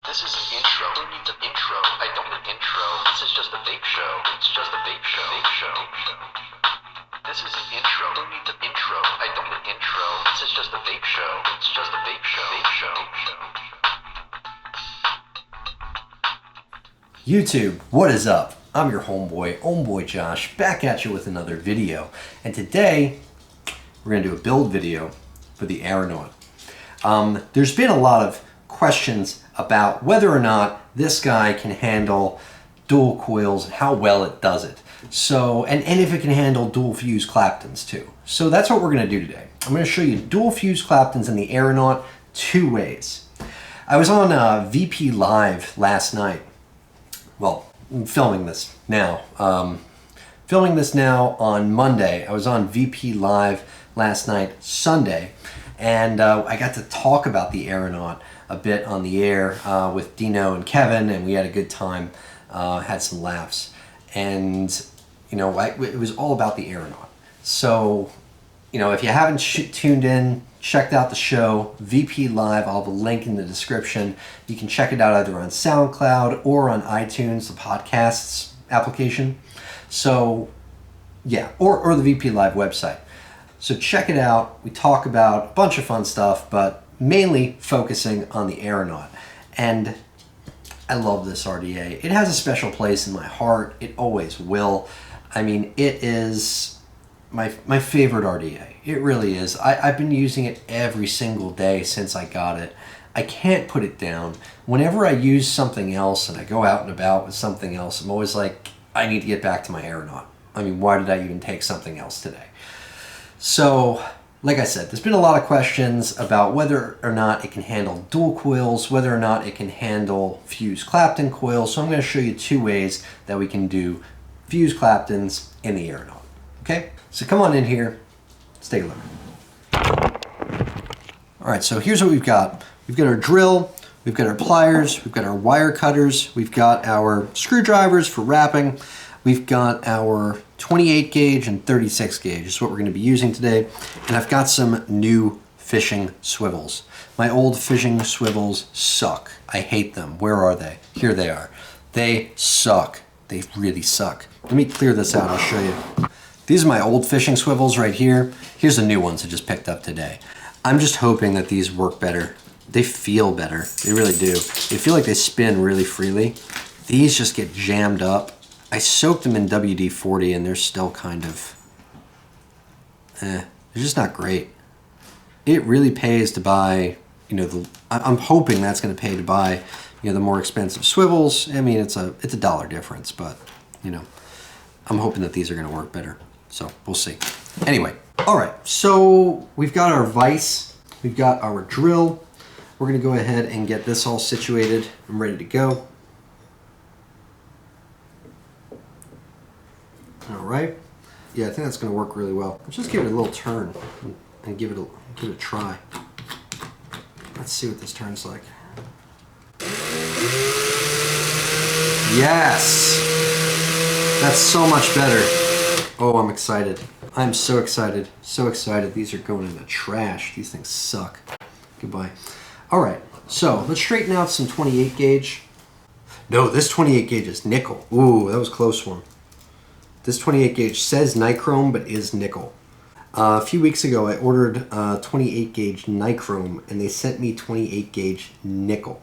This is an intro. Who needs an intro? I don't need an intro. This is just a vape show. It's just a vape show. Vape show. This is an intro. Who needs an intro? I don't need an intro. This is just a vape show. It's just a vape show. Vape show. YouTube, what is up? I'm your homeboy Josh, back at you with another video. And today, we're going to do a build video for the Aeronaut. There's been a lot of questions about whether or not this guy can handle dual coils and how well it does it. So, and if it can handle dual fuse Claptons too. So that's what we're going to do today. I'm going to show you dual fuse Claptons in the Aeronaut two ways. I was on VPLIVE last night. Well, I'm filming this now. On Monday. I was on VPLIVE last night, Sunday, and I got to talk about the Aeronaut a bit on the air with Dino and Kevin, and we had a good time, had some laughs, and it was all about the Aeronaut. So, if you haven't tuned in, checked out the show, VPLIVE, I'll have a link in the description. You can check it out either on Soundcloud or on iTunes, the podcasts application. So, yeah, or the VPLIVE website. So check it out. We talk about a bunch of fun stuff, but mainly focusing on the Aeronaut. And I love this RDA. It has a special place in my heart. It always will. I mean, it is my favorite RDA. It really is. I've been using it every single day since I got it. I can't put it down. Whenever I use something else and I go out and about with something else, I'm always like, I need to get back to my Aeronaut. I mean, why did I even take something else today? So, like I said, there's been a lot of questions about whether or not it can handle dual coils, whether or not it can handle fuse Clapton coils. So I'm going to show you two ways that we can do fuse Claptons in the Aeronaut. Okay? So come on in here. Let's take a look. Alright, so here's what we've got. We've got our drill, we've got our pliers, we've got our wire cutters, we've got our screwdrivers for wrapping, we've got our 28 gauge and 36 gauge is what we're going to be using today. And I've got some new fishing swivels. My old fishing swivels suck. I hate them. Where are they? Here they are. They suck. They really suck. Let me clear this out. I'll show you. These are my old fishing swivels right here. Here's the new ones I just picked up today. I'm just hoping that these work better. They feel better. They really do. They feel like they spin really freely. These just get jammed up. I soaked them in WD-40 and they're still kind of, they're just not great. It really pays to buy, I'm hoping that's going to pay to buy, the more expensive swivels. I mean, it's a dollar difference, but, I'm hoping that these are going to work better. So we'll see. Anyway, all right. So we've got our vise, we've got our drill. We're going to go ahead and get this all situated. I'm ready to go. All right. Yeah, I think that's going to work really well. Let's just give it a little turn and give it a try. Let's see what this turns like. Yes! That's so much better. Oh, I'm excited. I'm so excited. So excited. These are going in the trash. These things suck. Goodbye. All right. So let's straighten out some 28 gauge. No, this 28 gauge is nickel. Ooh, that was a close one. This 28 gauge says nichrome, but is nickel. A few weeks ago, I ordered 28 gauge nichrome, and they sent me 28 gauge nickel.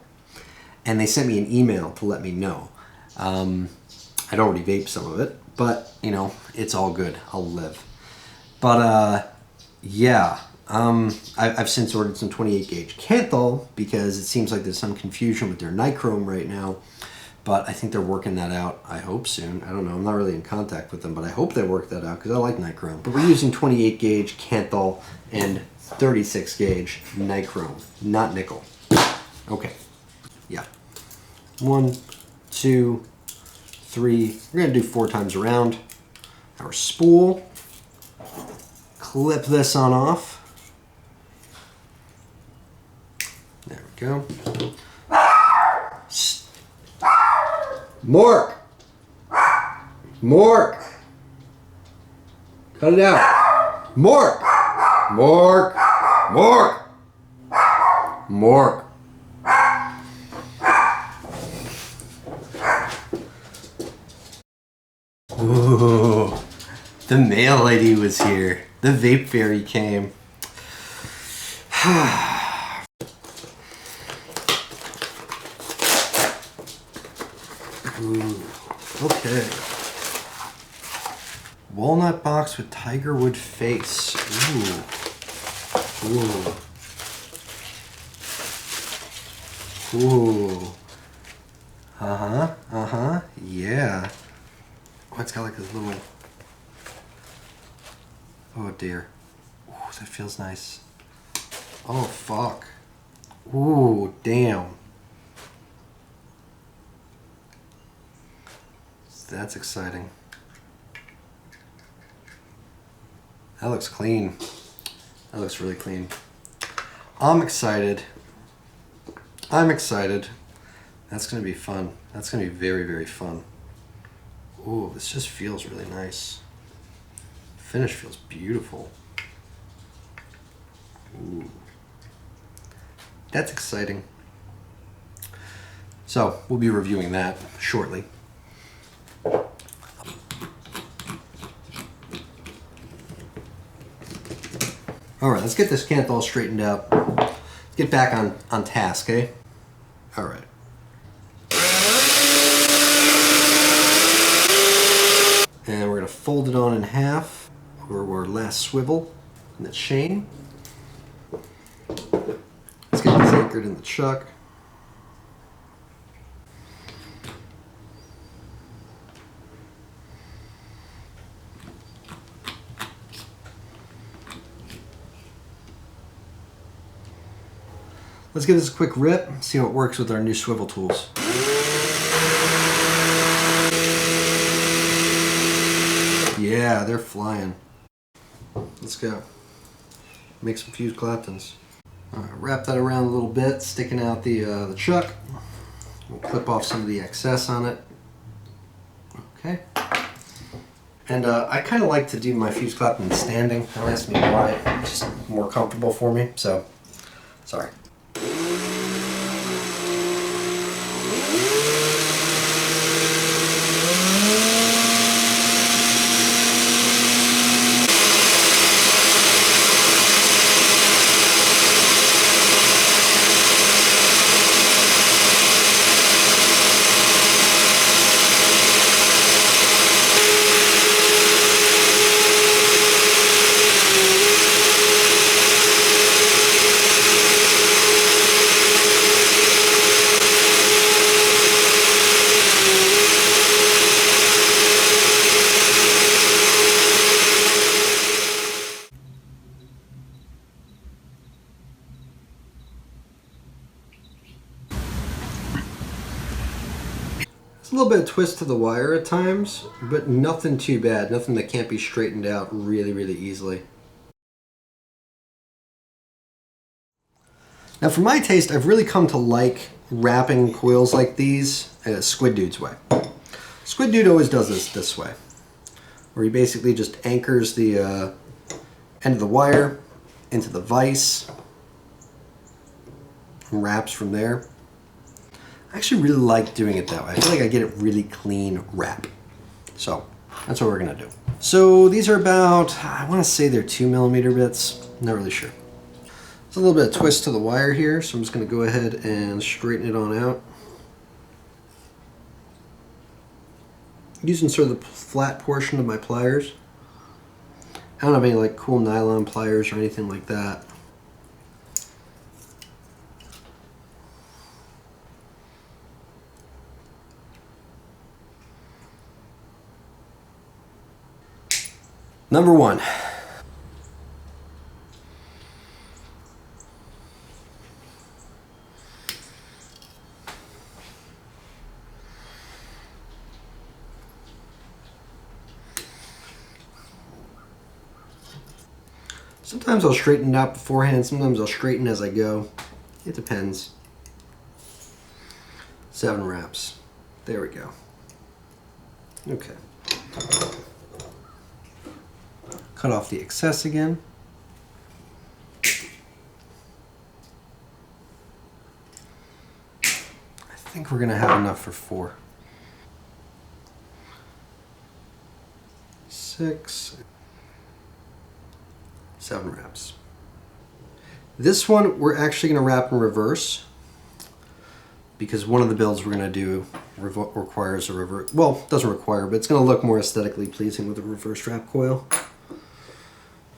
And they sent me an email to let me know. I'd already vaped some of it, but, it's all good. I'll live. But, yeah, I've since ordered some 28 gauge Kanthal because it seems like there's some confusion with their nichrome right now. But I think they're working that out, I hope soon. I don't know, I'm not really in contact with them, but I hope they work that out because I like nichrome. But we're using 28 gauge Kanthal and 36 gauge nichrome, not nickel. Okay, yeah. 1, 2, 3. We're gonna do 4 times around. Our spool. Clip this on off. There we go. Mork! Mork! Cut it out. Mork! Mork! Mork! Mork! Ooh, the mail lady was here. The vape fairy came. Ooh, okay. Walnut box with tiger wood face. Ooh. Ooh. Yeah. Oh, it's got like this little... Oh dear. Ooh, that feels nice. Oh, fuck. Ooh, damn. That's exciting. That looks clean. That looks really clean. I'm excited. That's going to be fun. That's going to be very, very fun. Ooh, this just feels really nice. Finish feels beautiful. Ooh. That's exciting. So, we'll be reviewing that shortly. Alright, let's get this canth all straightened out. Let's get back on task, eh? Alright. And we're going to fold it on in half over our last swivel in the chain. Let's get this anchored in the chuck. Let's give this a quick rip, see how it works with our new swivel tools. Yeah, they're flying. Let's go. Make some fused Claptons. Wrap that around a little bit, sticking out the chuck. We'll clip off some of the excess on it. Okay. And I kind of like to do my fused Clapton standing. Don't ask me why. It's just more comfortable for me. So, sorry. A little bit of twist to the wire at times, but nothing too bad. Nothing that can't be straightened out really, really easily. Now for my taste, I've really come to like wrapping coils like these Squid Dude's way. Squid Dude always does this way, where he basically just anchors the end of the wire into the vise and wraps from there. I actually really like doing it that way. I feel like I get a really clean wrap. So that's what we're gonna do. So these are about, I wanna say they're 2mm bits. Not really sure. There's a little bit of twist to the wire here, so I'm just gonna go ahead and straighten it on out. Using sort of the flat portion of my pliers. I don't have any like cool nylon pliers or anything like that. Number one. Sometimes I'll straighten it out beforehand, sometimes I'll straighten as I go. It depends. 7 wraps. There we go. Okay. Cut off the excess again. I think we're gonna have enough for 4. 6, 7 wraps. This one we're actually going to wrap in reverse because one of the builds we're going to do requires a reverse. Well, doesn't require, but it's going to look more aesthetically pleasing with a reverse wrap coil.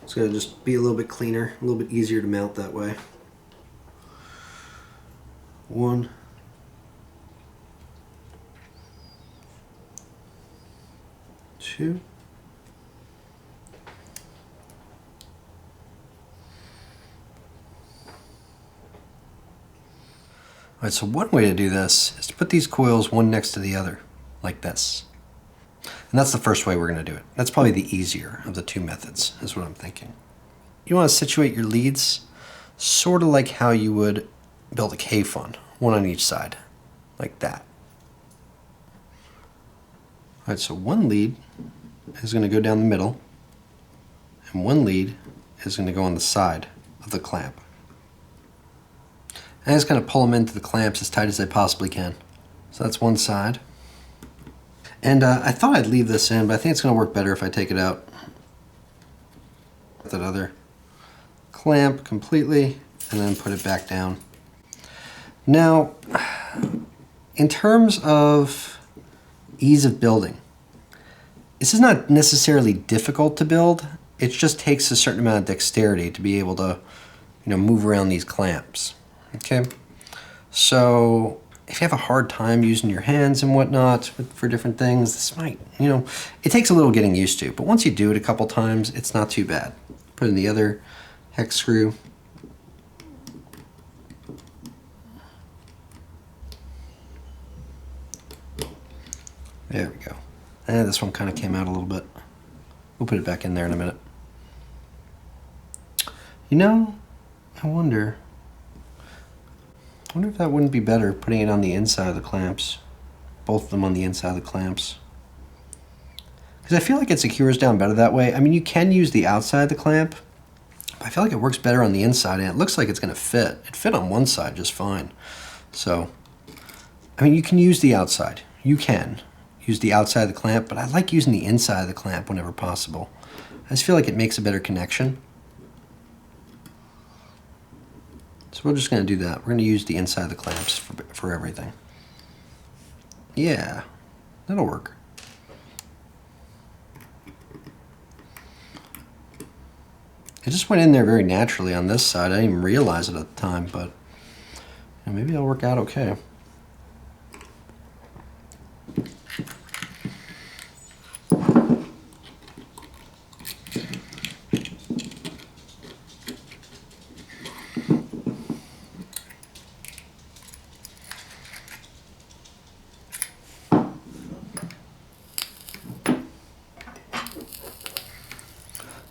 It's going to just be a little bit cleaner, a little bit easier to mount that way. 1, 2, Alright, so one way to do this is to put these coils one next to the other, like this. And that's the first way we're going to do it. That's probably the easier of the two methods, is what I'm thinking. You want to situate your leads sort of like how you would build a K-fun, one on each side, like that. Alright, so one lead is going to go down the middle, and one lead is going to go on the side of the clamp. And I just kind of pull them into the clamps as tight as I possibly can. So that's one side. And I thought I'd leave this in, but I think it's going to work better if I take it out. That other clamp completely, and then put it back down. Now, in terms of ease of building, this is not necessarily difficult to build. It just takes a certain amount of dexterity to be able to, move around these clamps. Okay, so if you have a hard time using your hands and whatnot for different things, this might, it takes a little getting used to, but once you do it a couple times, it's not too bad. Put in the other hex screw. There we go. And this one kind of came out a little bit. We'll put it back in there in a minute. I wonder if that wouldn't be better, putting it on the inside of the clamps. Both of them on the inside of the clamps. Because I feel like it secures down better that way. I mean, you can use the outside of the clamp, but I feel like it works better on the inside, and it looks like it's going to fit. It fit on one side just fine. So, I mean, you can use the outside. You can use the outside of the clamp, but I like using the inside of the clamp whenever possible. I just feel like it makes a better connection. So we're just going to do that. We're going to use the inside of the clamps for everything. Yeah, that'll work. It just went in there very naturally on this side. I didn't even realize it at the time, but maybe it'll work out okay.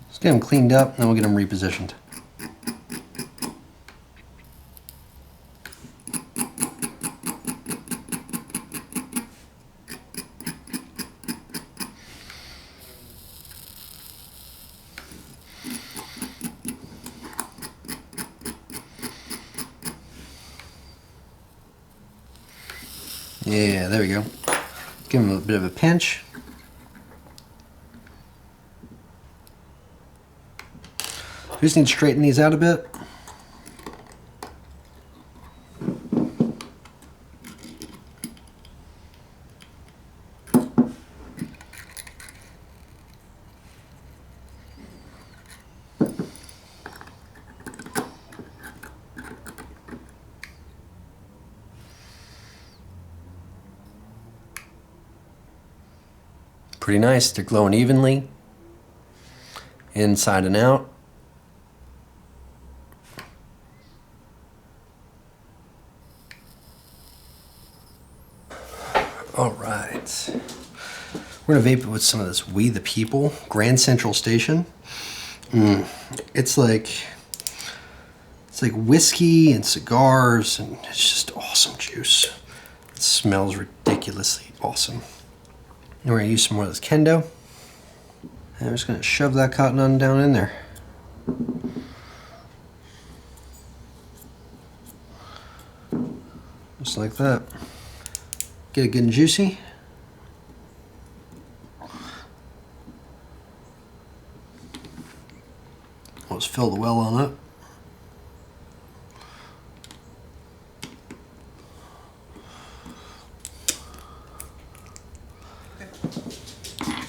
Let's get them cleaned up, and then we'll get them repositioned. Yeah, there we go. Give them a bit of a pinch. We just need to straighten these out a bit. Pretty nice. They're glowing evenly, inside and out. All right, we're gonna vape it with some of this We the People Grand Central Station. It's like whiskey and cigars, and it's just awesome juice. It smells ridiculously awesome. And we're gonna use some more of this Kendo. And I'm just gonna shove that cotton on down in there. Just like that. Get it good and juicy. I'll just fill the well on up.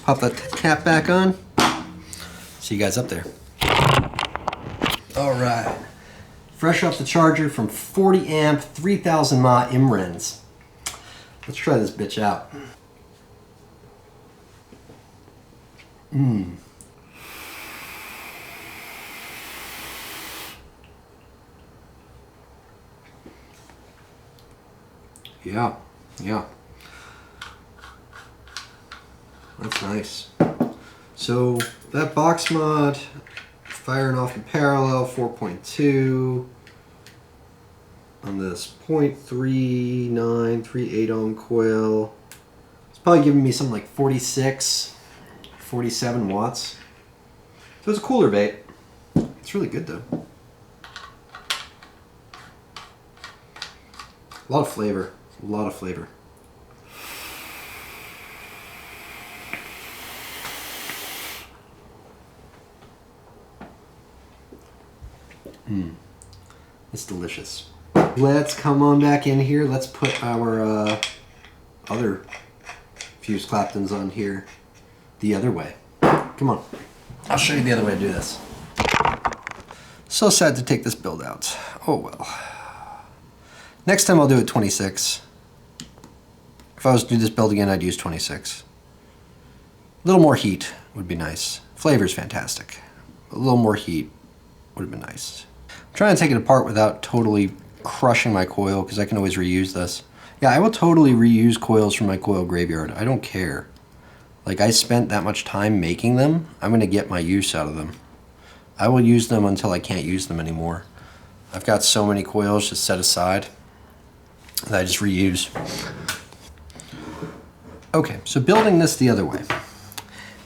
Pop that cap back on. See you guys up there. All right. Fresh off the charger from 40 amp, 3000 mAh IMRENs. Let's try this bitch out. Yeah. That's nice. So that box mod, firing off in parallel, 4.2 on this 0.3938 ohm coil. It's probably giving me something like 46, 47 watts. So it's a cooler vape. It's really good though. A lot of flavor. A lot of flavor. It's delicious. Let's come on back in here. Let's put our other fused Claptons on here the other way. Come on. I'll show you the other way to do this. So sad to take this build out. Oh well. Next time I'll do it 26. If I was to do this build again, I'd use 26. A little more heat would be nice. Flavor's fantastic. A little more heat would have been nice. I'm trying to take it apart without totally crushing my coil because I can always reuse this. Yeah, I will totally reuse coils from my coil graveyard. I don't care. Like, I spent that much time making them. I'm going to get my use out of them. I will use them until I can't use them anymore. I've got so many coils just set aside that I just reuse. Okay, so building this the other way.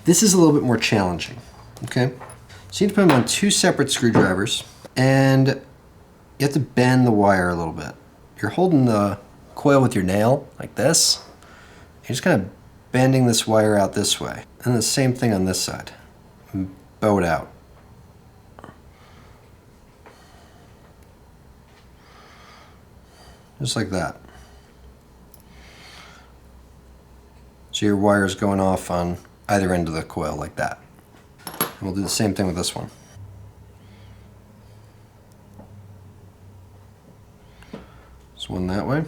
This is a little bit more challenging, okay? So you need to put them on two separate screwdrivers, and you have to bend the wire a little bit. You're holding the coil with your nail, like this. You're just kind of bending this wire out this way. And the same thing on this side. Bow it out. Just like that. So your wire's going off on either end of the coil like that. And we'll do the same thing with this one. So one that way.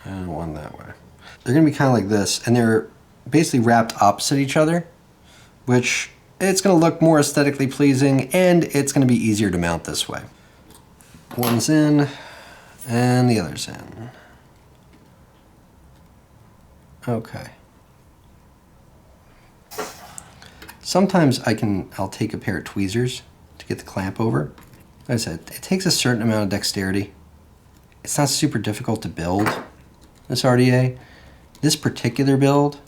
And one that way. They're going to be kind of like this, and they're basically wrapped opposite each other, which it's going to look more aesthetically pleasing, and it's going to be easier to mount this way. One's in, and the other's in. Okay. Sometimes I'll take a pair of tweezers to get the clamp over. Like I said, it takes a certain amount of dexterity. It's not super difficult to build this RDA. This particular build,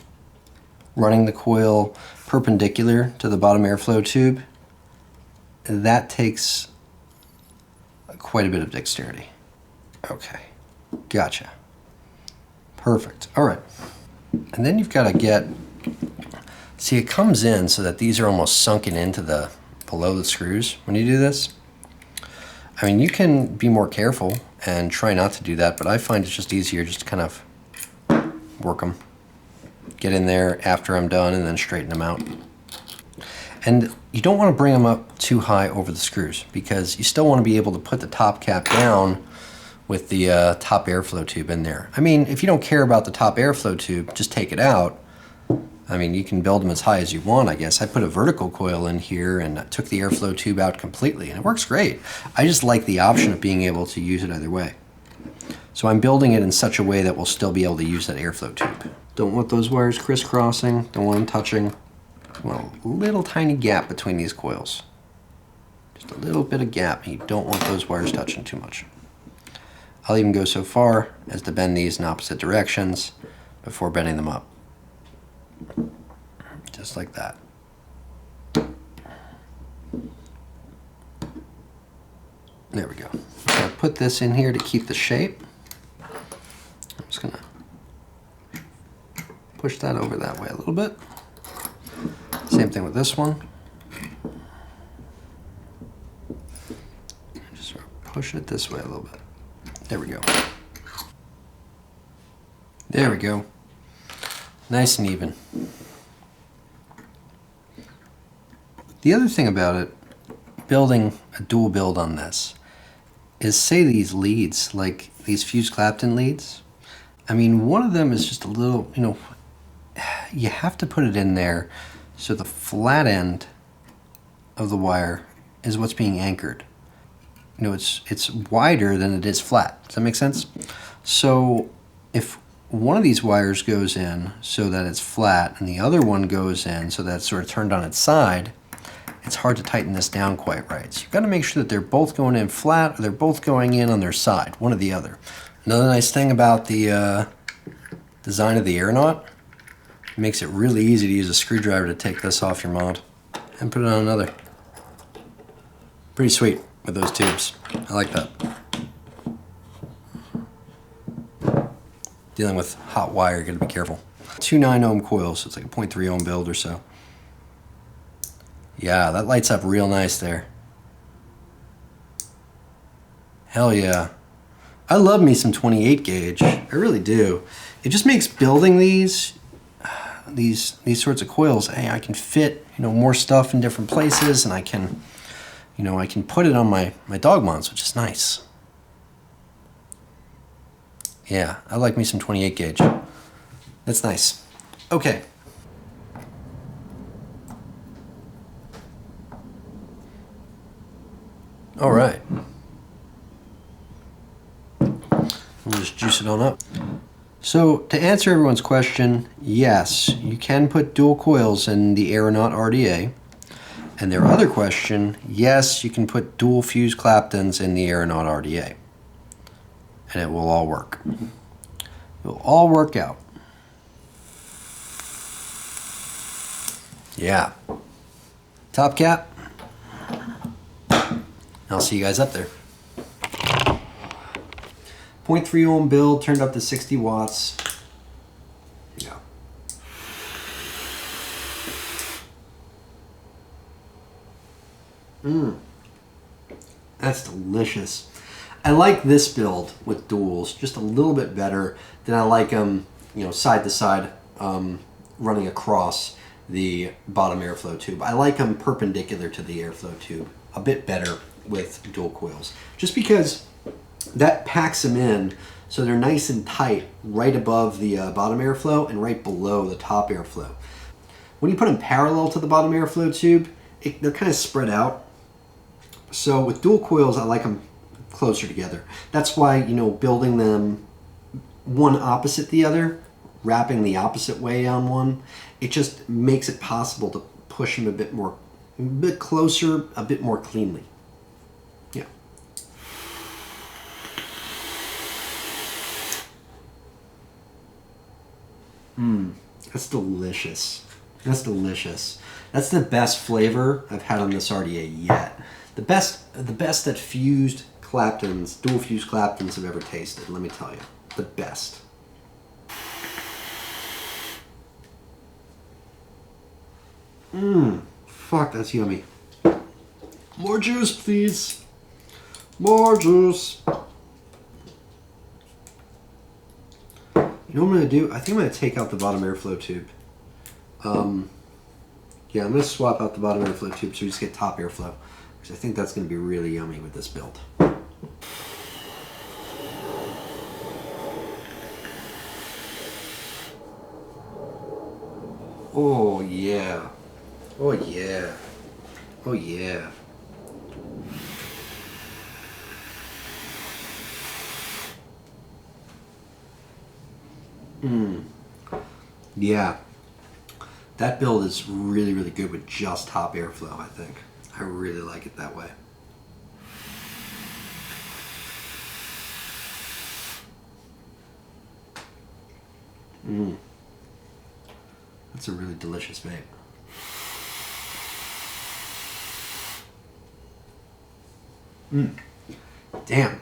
running the coil perpendicular to the bottom airflow tube, that takes quite a bit of dexterity. Okay, gotcha. Perfect, all right. And then you've got to get, see, it comes in so that these are almost sunken into the below the screws when you do this. I mean, you can be more careful and try not to do that, but I find it's just easier just to kind of work them. Get in there after I'm done and then straighten them out. And you don't want to bring them up too high over the screws because you still want to be able to put the top cap down with the top airflow tube in there. I mean, if you don't care about the top airflow tube, just take it out. I mean, you can build them as high as you want, I guess. I put a vertical coil in here and took the airflow tube out completely, and it works great. I just like the option of being able to use it either way. So I'm building it in such a way that we'll still be able to use that airflow tube. Don't want those wires crisscrossing, don't want them touching. I want a little tiny gap between these coils. Just a little bit of gap, and you don't want those wires touching too much. I'll even go so far as to bend these in opposite directions before bending them up. Just like that. There we go. So I put this in here to keep the shape. I'm just gonna push that over that way a little bit. Same Same thing with this one. Just sort of push it this way a little bit. There we go. There we go. Nice and even. The other thing about it, building a dual build on this, is say these leads, like these fused Clapton leads. I mean, one of them is just a little, you know, you have to put it in there so the flat end of the wire is what's being anchored. You know, it's wider than it is flat. Does that make sense? So if one of these wires goes in so that it's flat and the other one goes in so that it's sort of turned on its side, it's hard to tighten this down quite right. So you've got to make sure that they're both going in flat or they're both going in on their side, one or the other. Another nice thing about the design of the Aeronaut, it makes it really easy to use a screwdriver to take this off your mod and put it on another. Pretty sweet with those tubes. I like that. Dealing with hot wire, you gotta be careful. 2 9-ohm coils, so it's like a 0.3 ohm build or so. Yeah, that lights up real nice there. Hell yeah. I love me some 28 gauge. I really do. It just makes building these sorts of coils, hey, I can fit, you know, more stuff in different places, and I can, you know, I can put it on my dog mounts, which is nice. Yeah, I like me some 28 gauge. That's nice. Okay. All right. We'll just juice it on up. So to answer everyone's question, yes, you can put dual coils in the Aeronaut RDA. And their other question, yes, you can put dual fused Claptons in the Aeronaut RDA. And it will all work. It will all work out. Yeah. Top cap. I'll see you guys up there. 0.3 ohm build turned up to 60 watts. Yeah. That's delicious. I like this build with duals just a little bit better than I like them, you know, side to side, running across the bottom airflow tube. I like them perpendicular to the airflow tube a bit better with dual coils, just because that packs them in so they're nice and tight right above the bottom airflow and right below the top airflow. When you put them parallel to the bottom airflow tube, they're kind of spread out. So with dual coils, I like them closer together. That's why, you know, building them one opposite the other, wrapping the opposite way on one, it just makes it possible to push them a bit closer, a bit more cleanly. Yeah. That's delicious. That's delicious. That's the best flavor I've had on this RDA yet. The best that fused Claptons, dual fused Claptons I've ever tasted, let me tell you. The best. Fuck, that's yummy. More juice, please. More juice. You know what I'm going to do? I think I'm going to take out the bottom airflow tube. Yeah, I'm going to swap out the bottom airflow tube so we just get top airflow. Because I think that's going to be really yummy with this build. Oh yeah. Oh yeah. Oh yeah. Yeah. That build is really, really good with just top airflow, I think. I really like it that way. That's a really delicious vape. Damn.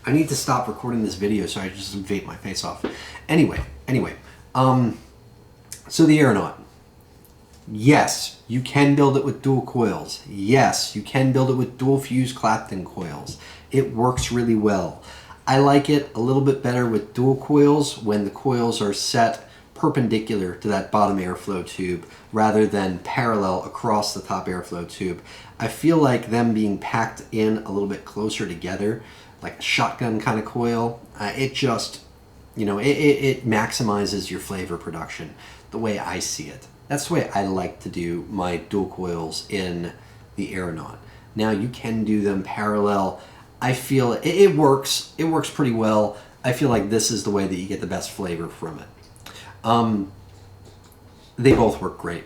I need to stop recording this video so I just vape my face off. Anyway. So the Aeronaut. Yes, you can build it with dual coils. Yes, you can build it with dual fuse Clapton coils. It works really well. I like it a little bit better with dual coils when the coils are set perpendicular to that bottom airflow tube rather than parallel across the top airflow tube. I feel like them being packed in a little bit closer together, like a shotgun kind of coil, it just, it maximizes your flavor production the way I see it. That's the way I like to do my dual coils in the Aeronaut. Now you can do them parallel. I feel it works. It works pretty well. I feel like this is the way that you get the best flavor from it. They both work great.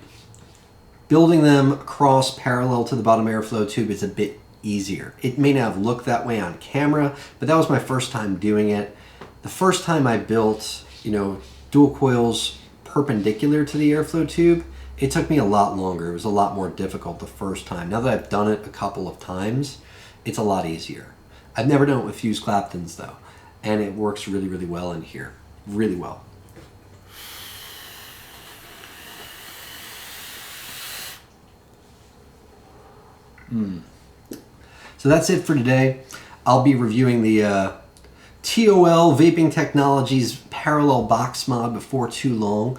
Building them across parallel to the bottom airflow tube is a bit easier. It may not have looked that way on camera, but that was my first time doing it. The first time I built, dual coils perpendicular to the airflow tube, it took me a lot longer. It was a lot more difficult the first time. Now that I've done it a couple of times, it's a lot easier. I've never done it with fused Claptons though, and it works really, really well in here. Really well. So that's it for today. I'll be reviewing the TOL Vaping Technologies parallel box mod before too long.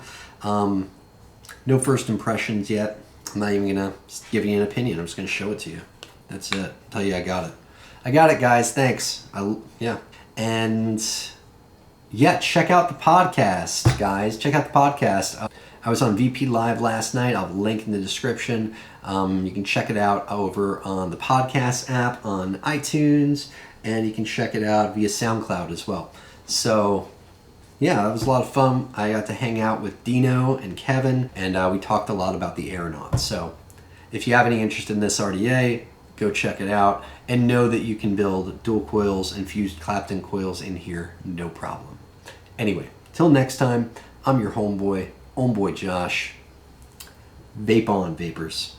No first impressions yet. I'm not even going to give you an opinion. I'm just going to show it to you. That's it. Tell you I got it. I got it, guys. Thanks. And check out the podcast, guys. Check out the podcast. I was on VPLIVE last night. I'll link in the description. You can check it out over on the podcast app on iTunes, and you can check it out via Soundcloud as well. So, yeah, it was a lot of fun. I got to hang out with Dino and Kevin, and we talked a lot about the Aeronaut. So, if you have any interest in this RDA, go check it out, and know that you can build dual coils and fused Clapton coils in here, no problem. Anyway, till next time, I'm your homeboy Josh. Vape on, vapors.